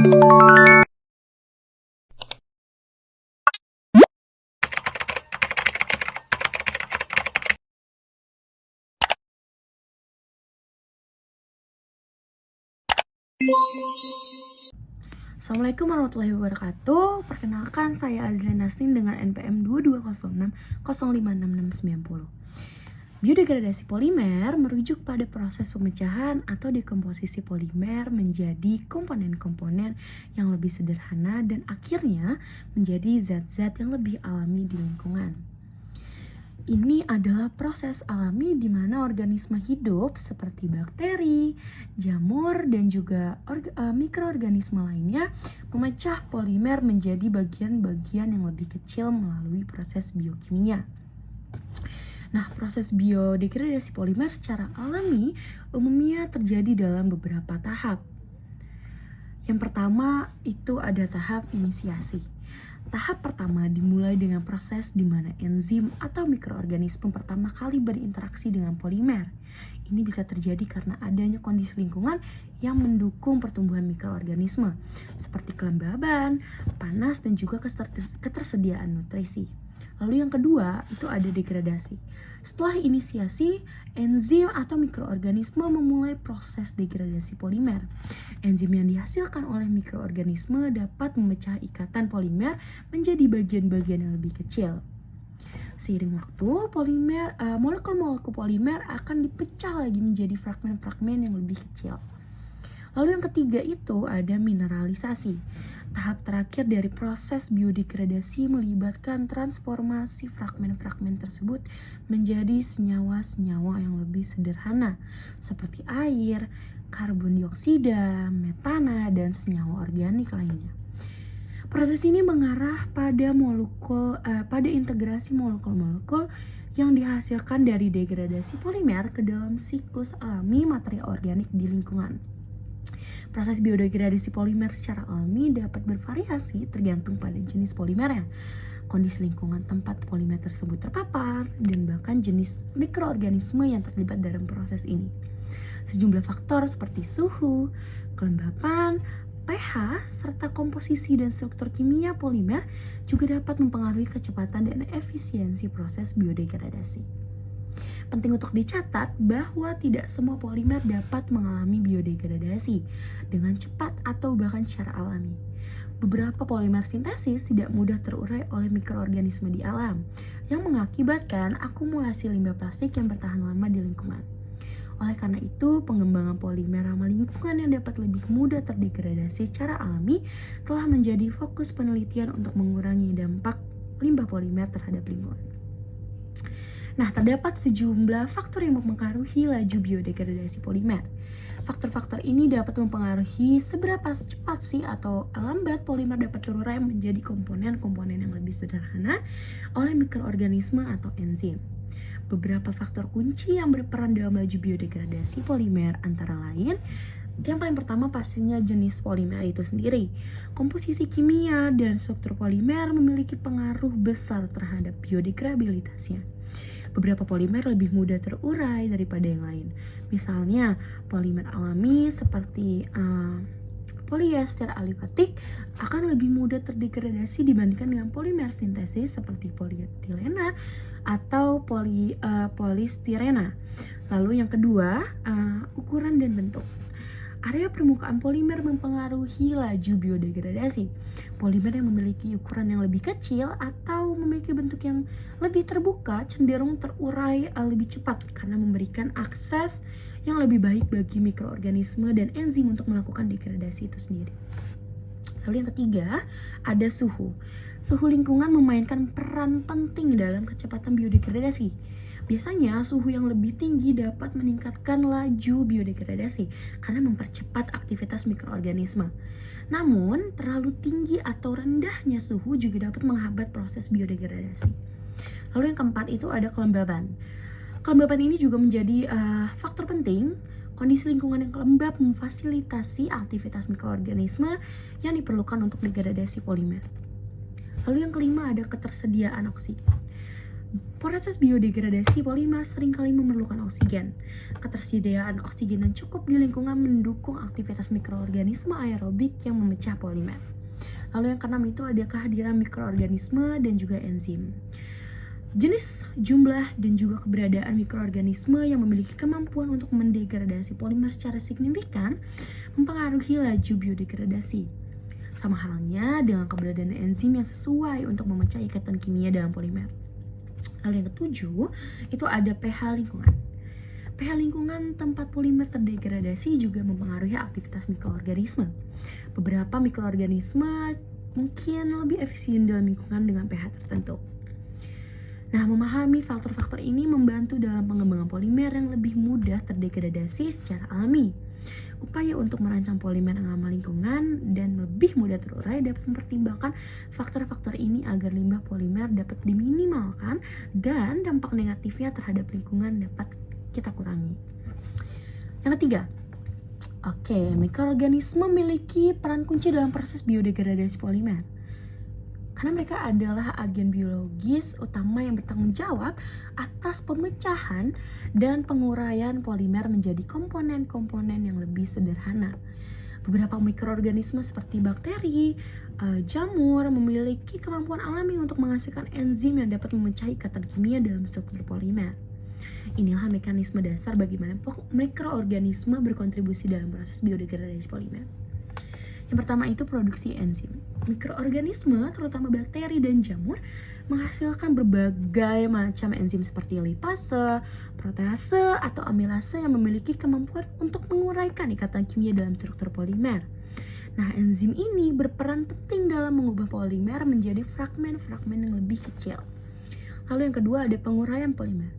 Assalamualaikum warahmatullahi wabarakatuh. Perkenalkan, saya Azlin Nastin dengan NPM 2206056690. Biodegradasi polimer merujuk pada proses pemecahan atau dekomposisi polimer menjadi komponen-komponen yang lebih sederhana dan akhirnya menjadi zat-zat yang lebih alami di lingkungan. Ini adalah proses alami di mana organisme hidup seperti bakteri, jamur, dan juga mikroorganisme lainnya memecah polimer menjadi bagian-bagian yang lebih kecil melalui proses biokimia. Nah, proses biodegradasi polimer secara alami umumnya terjadi dalam beberapa tahap. Yang pertama itu ada tahap inisiasi. Tahap pertama dimulai dengan proses di mana enzim atau mikroorganisme pertama kali berinteraksi dengan polimer. Ini bisa terjadi karena adanya kondisi lingkungan yang mendukung pertumbuhan mikroorganisme, seperti kelembaban, panas, dan juga ketersediaan nutrisi. Lalu yang kedua itu ada degradasi. Setelah inisiasi, enzim atau mikroorganisme memulai proses degradasi polimer. Enzim yang dihasilkan oleh mikroorganisme dapat memecah ikatan polimer menjadi bagian-bagian yang lebih kecil. Seiring waktu, molekul-molekul polimer akan dipecah lagi menjadi fragmen-fragmen yang lebih kecil. Lalu yang ketiga itu ada mineralisasi. Tahap terakhir dari proses biodegradasi melibatkan transformasi fragmen-fragmen tersebut menjadi senyawa-senyawa yang lebih sederhana seperti air, karbon dioksida, metana, dan senyawa organik lainnya. Proses ini mengarah pada integrasi molekul-molekul yang dihasilkan dari degradasi polimer ke dalam siklus alami materi organik di lingkungan. Proses biodegradasi polimer secara alami dapat bervariasi tergantung pada jenis polimernya, kondisi lingkungan tempat polimer tersebut terpapar, dan bahkan jenis mikroorganisme yang terlibat dalam proses ini. Sejumlah faktor seperti suhu, kelembapan, pH, serta komposisi dan struktur kimia polimer juga dapat mempengaruhi kecepatan dan efisiensi proses biodegradasi. Penting untuk dicatat bahwa tidak semua polimer dapat mengalami biodegradasi dengan cepat atau bahkan secara alami. Beberapa polimer sintesis tidak mudah terurai oleh mikroorganisme di alam, yang mengakibatkan akumulasi limbah plastik yang bertahan lama di lingkungan. Oleh karena itu, pengembangan polimer ramah lingkungan yang dapat lebih mudah terdegradasi secara alami telah menjadi fokus penelitian untuk mengurangi dampak limbah polimer terhadap lingkungan. Nah, terdapat sejumlah faktor yang mempengaruhi laju biodegradasi polimer. Faktor-faktor ini dapat mempengaruhi seberapa cepat sih atau lambat polimer dapat terurai menjadi komponen-komponen yang lebih sederhana oleh mikroorganisme atau enzim. Beberapa faktor kunci yang berperan dalam laju biodegradasi polimer antara lain, yang paling pertama pastinya jenis polimer itu sendiri. Komposisi kimia dan struktur polimer memiliki pengaruh besar terhadap biodegradabilitasnya. Beberapa polimer lebih mudah terurai daripada yang lain. Misalnya, polimer alami seperti polyester alifatik akan lebih mudah terdegradasi dibandingkan dengan polimer sintesis seperti polietilena atau polistirena. Lalu yang kedua, ukuran dan bentuk. Area permukaan polimer mempengaruhi laju biodegradasi. Polimer yang memiliki ukuran yang lebih kecil atau memiliki bentuk yang lebih terbuka cenderung terurai lebih cepat karena memberikan akses yang lebih baik bagi mikroorganisme dan enzim untuk melakukan degradasi itu sendiri. Lalu yang ketiga, ada suhu. Suhu lingkungan memainkan peran penting dalam kecepatan biodegradasi. Biasanya suhu yang lebih tinggi dapat meningkatkan laju biodegradasi karena mempercepat aktivitas mikroorganisme. Namun, terlalu tinggi atau rendahnya suhu juga dapat menghambat proses biodegradasi. Lalu yang keempat itu ada kelembaban. Kelembaban ini juga menjadi faktor penting. Kondisi lingkungan yang lembab memfasilitasi aktivitas mikroorganisme yang diperlukan untuk degradasi polimer. Lalu yang kelima ada ketersediaan oksigen. Proses biodegradasi polimer seringkali memerlukan oksigen. Ketersediaan oksigen yang cukup di lingkungan mendukung aktivitas mikroorganisme aerobik yang memecah polimer. Lalu yang keenam itu ada kehadiran mikroorganisme dan juga enzim. Jenis, jumlah, dan juga keberadaan mikroorganisme yang memiliki kemampuan untuk mendegradasi polimer secara signifikan mempengaruhi laju biodegradasi. Sama halnya dengan keberadaan enzim yang sesuai untuk memecah ikatan kimia dalam polimer. Lalu yang ketujuh, itu ada pH lingkungan. pH lingkungan tempat polimer terdegradasi juga mempengaruhi aktivitas mikroorganisme. Beberapa mikroorganisme mungkin lebih efisien dalam lingkungan dengan pH tertentu. Nah, memahami faktor-faktor ini membantu dalam pengembangan polimer yang lebih mudah terdegradasi secara alami. Upaya untuk merancang polimer yang ramah lingkungan dan lebih mudah terurai dapat mempertimbangkan faktor-faktor ini agar limbah polimer dapat diminimalkan dan dampak negatifnya terhadap lingkungan dapat kita kurangi. Yang ketiga, mikroorganisme memiliki peran kunci dalam proses biodegradasi polimer. Karena mereka adalah agen biologis utama yang bertanggung jawab atas pemecahan dan penguraian polimer menjadi komponen-komponen yang lebih sederhana. Beberapa mikroorganisme seperti bakteri, jamur memiliki kemampuan alami untuk menghasilkan enzim yang dapat memecah ikatan kimia dalam struktur polimer. Inilah mekanisme dasar bagaimana mikroorganisme berkontribusi dalam proses biodegradasi polimer. Yang pertama itu produksi enzim. Mikroorganisme, terutama bakteri dan jamur, menghasilkan berbagai macam enzim seperti lipase, protease, atau amilase yang memiliki kemampuan untuk menguraikan ikatan kimia dalam struktur polimer. Nah, enzim ini berperan penting dalam mengubah polimer menjadi fragmen-fragmen yang lebih kecil. Lalu yang kedua ada penguraian polimer.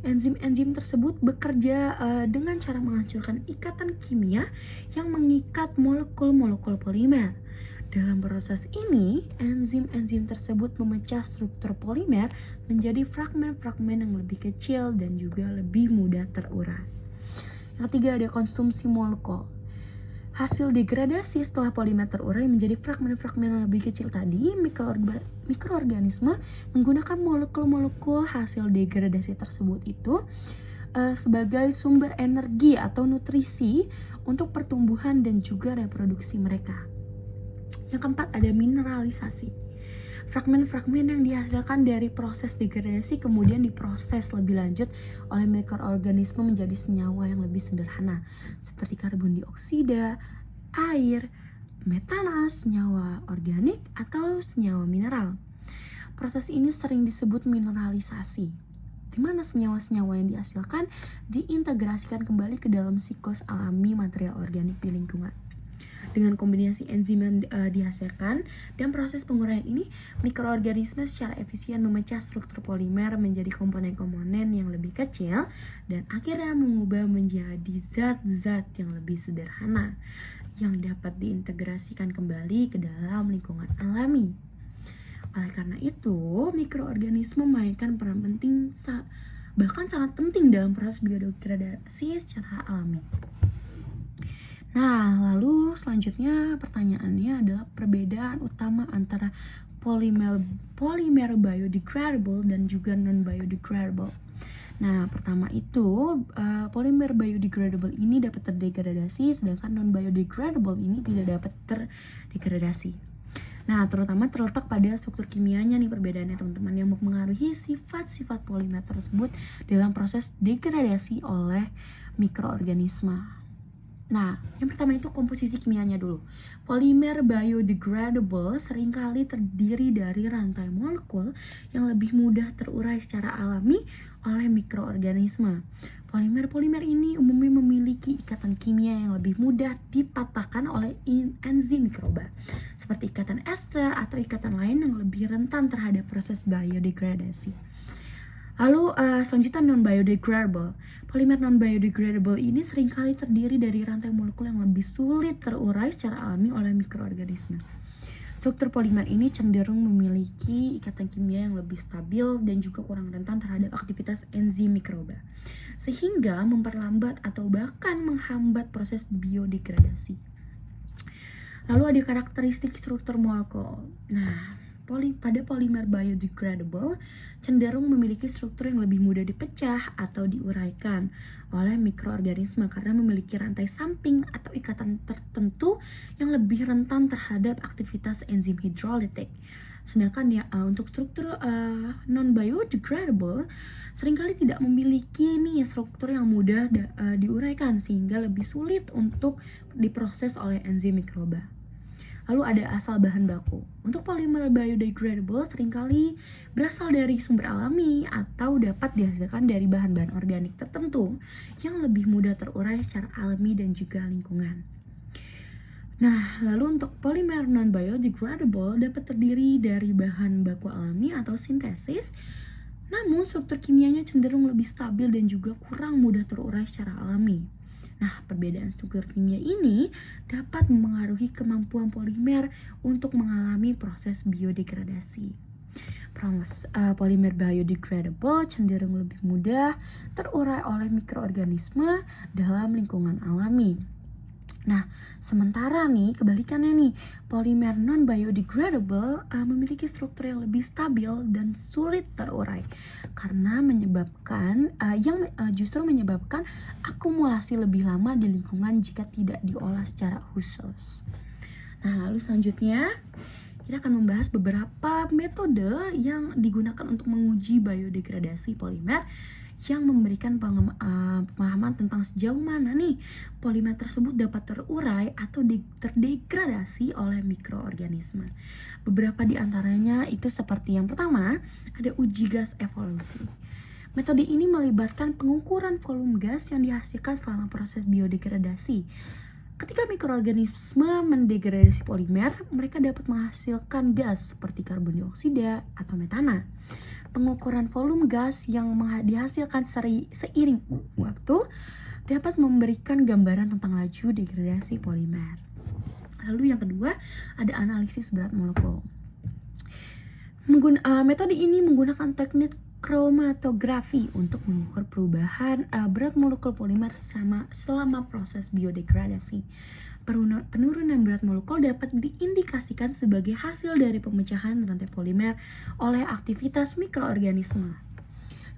Enzim-enzim tersebut bekerja dengan cara menghancurkan ikatan kimia yang mengikat molekul-molekul polimer. Dalam proses ini, enzim-enzim tersebut memecah struktur polimer menjadi fragmen-fragmen yang lebih kecil dan juga lebih mudah terurai. Yang ketiga ada konsumsi molekul. Hasil degradasi setelah polimer terurai menjadi fragmen-fragmen yang lebih kecil tadi, mikroorganisme menggunakan molekul-molekul hasil degradasi tersebut itu sebagai sumber energi atau nutrisi untuk pertumbuhan dan juga reproduksi mereka. Yang keempat ada mineralisasi. Fragmen-fragmen yang dihasilkan dari proses degradasi kemudian diproses lebih lanjut oleh mikroorganisme menjadi senyawa yang lebih sederhana seperti karbon dioksida, air, metana, senyawa organik, atau senyawa mineral. Proses ini sering disebut mineralisasi, di mana senyawa-senyawa yang dihasilkan diintegrasikan kembali ke dalam siklus alami material organik di lingkungan. Dengan kombinasi enzim yang dihasilkan dan proses penguraian ini, mikroorganisme secara efisien memecah struktur polimer menjadi komponen-komponen yang lebih kecil dan akhirnya mengubah menjadi zat-zat yang lebih sederhana yang dapat diintegrasikan kembali ke dalam lingkungan alami. Oleh karena itu, mikroorganisme memainkan peran penting bahkan sangat penting dalam proses biodegradasi secara alami. Nah, lalu selanjutnya pertanyaannya adalah perbedaan utama antara polymer biodegradable dan juga non-biodegradable. Nah, pertama itu polymer biodegradable ini dapat terdegradasi, sedangkan non-biodegradable ini tidak dapat terdegradasi. Nah, terutama terletak pada struktur kimianya nih perbedaannya teman-teman yang mempengaruhi sifat-sifat polimer tersebut dalam proses degradasi oleh mikroorganisme. Nah, yang pertama itu komposisi kimianya dulu. Polimer biodegradable seringkali terdiri dari rantai molekul yang lebih mudah terurai secara alami oleh mikroorganisme. Polimer-polimer ini umumnya memiliki ikatan kimia yang lebih mudah dipatahkan oleh enzim mikroba, seperti ikatan ester atau ikatan lain yang lebih rentan terhadap proses biodegradasi. Lalu selanjutnya non-biodegradable. Polimer non-biodegradable ini seringkali terdiri dari rantai molekul yang lebih sulit terurai secara alami oleh mikroorganisme. Struktur polimer ini cenderung memiliki ikatan kimia yang lebih stabil dan juga kurang rentan terhadap aktivitas enzim mikroba, sehingga memperlambat atau bahkan menghambat proses biodegradasi. Lalu ada karakteristik struktur molekul. Nah, pada polimer biodegradable cenderung memiliki struktur yang lebih mudah dipecah atau diuraikan oleh mikroorganisme karena memiliki rantai samping atau ikatan tertentu yang lebih rentan terhadap aktivitas enzim hidrolitik. Sedangkan ya untuk struktur non biodegradable seringkali tidak memiliki nih struktur yang mudah diuraikan sehingga lebih sulit untuk diproses oleh enzim mikroba. Lalu ada asal bahan baku. Untuk polimer biodegradable seringkali berasal dari sumber alami atau dapat dihasilkan dari bahan-bahan organik tertentu yang lebih mudah terurai secara alami dan juga lingkungan. Nah, lalu untuk polimer non-biodegradable dapat terdiri dari bahan baku alami atau sintesis, namun struktur kimianya cenderung lebih stabil dan juga kurang mudah terurai secara alami. Nah, perbedaan struktur kimia ini dapat mempengaruhi kemampuan polimer untuk mengalami proses biodegradasi. Polimer biodegradable cenderung lebih mudah terurai oleh mikroorganisme dalam lingkungan alami. Nah, sementara nih kebalikannya nih, polimer non-biodegradable memiliki struktur yang lebih stabil dan sulit terurai karena justru menyebabkan akumulasi lebih lama di lingkungan jika tidak diolah secara khusus. Nah, lalu selanjutnya kita akan membahas beberapa metode yang digunakan untuk menguji biodegradasi polimer yang memberikan pemahaman tentang sejauh mana nih polimer tersebut dapat terurai atau terdegradasi oleh mikroorganisme. Beberapa di antaranya itu seperti yang pertama, ada uji gas evolusi. Metode ini melibatkan pengukuran volume gas yang dihasilkan selama proses biodegradasi. Ketika mikroorganisme mendegradasi polimer, mereka dapat menghasilkan gas seperti karbon dioksida atau metana. Pengukuran volume gas yang dihasilkan seiring waktu dapat memberikan gambaran tentang laju degradasi polimer. Lalu yang kedua, ada analisis berat molekul. Metode ini menggunakan teknik kromatografi untuk mengukur perubahan berat molekul polimer selama proses biodegradasi. Penurunan berat molekul dapat diindikasikan sebagai hasil dari pemecahan rantai polimer oleh aktivitas mikroorganisme.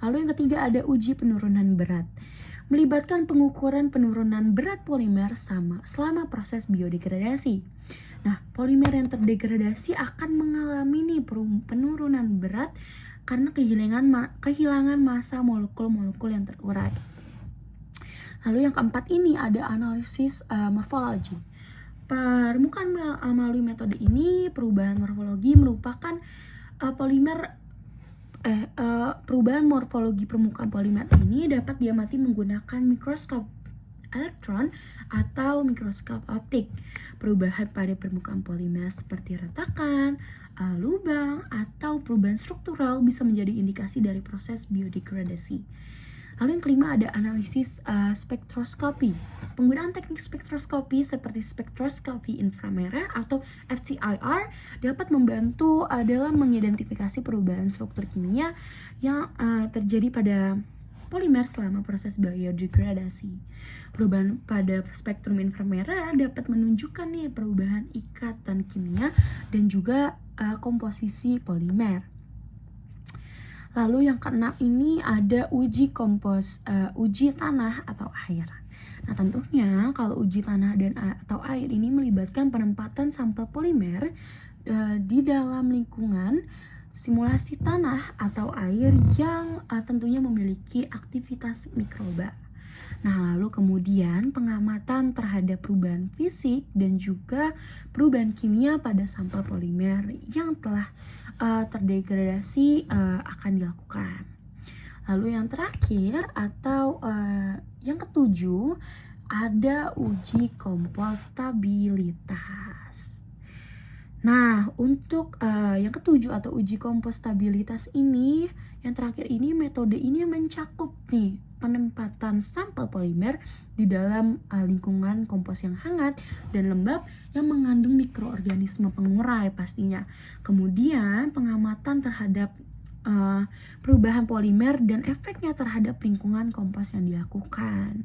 Lalu yang ketiga ada uji penurunan berat. Melibatkan pengukuran penurunan berat polimer selama proses biodegradasi. Nah, polimer yang terdegradasi akan mengalami penurunan berat karena kehilangan massa molekul-molekul yang terurai. Lalu yang keempat ini ada analisis morfologi. Permukaan melalui metode ini, perubahan morfologi merupakan perubahan morfologi permukaan polimer ini dapat diamati menggunakan mikroskop elektron atau mikroskop optik. Perubahan pada permukaan polimer seperti retakan, lubang, atau perubahan struktural bisa menjadi indikasi dari proses biodegradasi. Lalu yang kelima ada analisis spektroskopi. Penggunaan teknik spektroskopi seperti spektroskopi inframerah atau FTIR dapat membantu dalam mengidentifikasi perubahan struktur kimia yang terjadi pada polimer selama proses biodegradasi. Perubahan pada spektrum inframerah dapat menunjukkan perubahan ikatan kimia dan juga komposisi polimer. Lalu yang keenam ini ada uji tanah atau air. Nah, tentunya kalau uji tanah atau air ini melibatkan penempatan sampel polimer di dalam lingkungan simulasi tanah atau air yang tentunya memiliki aktivitas mikroba. Nah, lalu kemudian pengamatan terhadap perubahan fisik dan juga perubahan kimia pada sampel polimer yang telah terdegradasi akan dilakukan. Lalu yang terakhir atau yang ketujuh ada uji kompostabilitas. Nah, untuk yang ketujuh atau uji kompostabilitas ini, yang terakhir ini metode ini mencakup penempatan sampel polimer di dalam lingkungan kompos yang hangat dan lembab yang mengandung mikroorganisme pengurai pastinya. Kemudian pengamatan terhadap perubahan polimer dan efeknya terhadap lingkungan kompos yang dilakukan.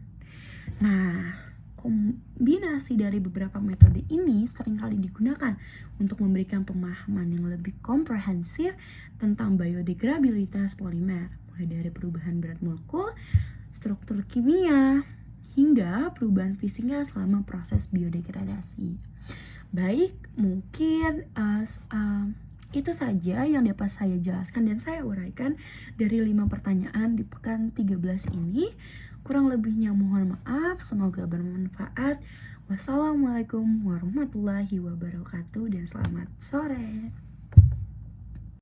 Nah, Kombinasi dari beberapa metode ini seringkali digunakan untuk memberikan pemahaman yang lebih komprehensif tentang biodegradabilitas polimer, mulai dari perubahan berat molekul, struktur kimia, hingga perubahan fisiknya selama proses biodegradasi. Baik, mungkin itu saja yang dapat saya jelaskan dan saya uraikan dari 5 pertanyaan di pekan 13 ini. Kurang lebihnya mohon maaf, semoga bermanfaat. Wassalamualaikum warahmatullahi wabarakatuh dan selamat sore.